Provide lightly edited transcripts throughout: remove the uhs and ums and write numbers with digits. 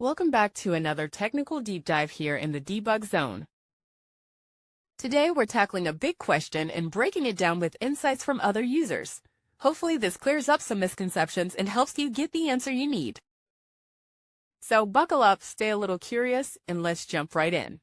Welcome back to another technical deep dive here in the debug zone. Today we're tackling a big question and breaking it down with insights from other users. Hopefully this clears up some misconceptions and helps you get the answer you need. So buckle up, stay a little curious, and let's jump right in.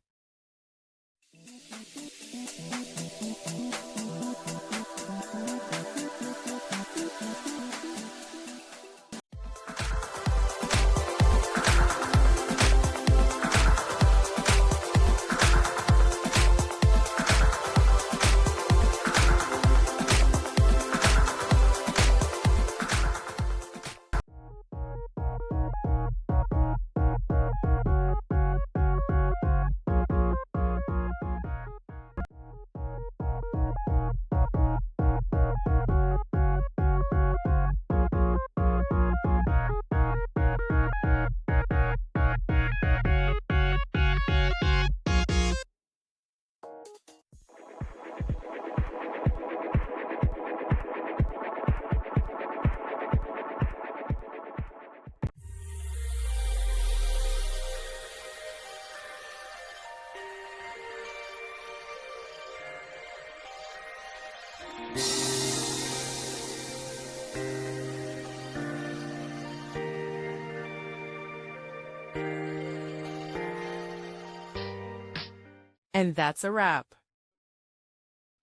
And that's a wrap.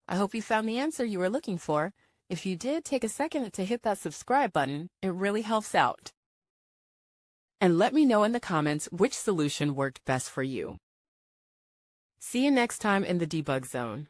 I hope you found the answer you were looking for. If you did, take a second to hit that subscribe button. It really helps out. And let me know in the comments which solution worked best for you. See you next time in the debug zone.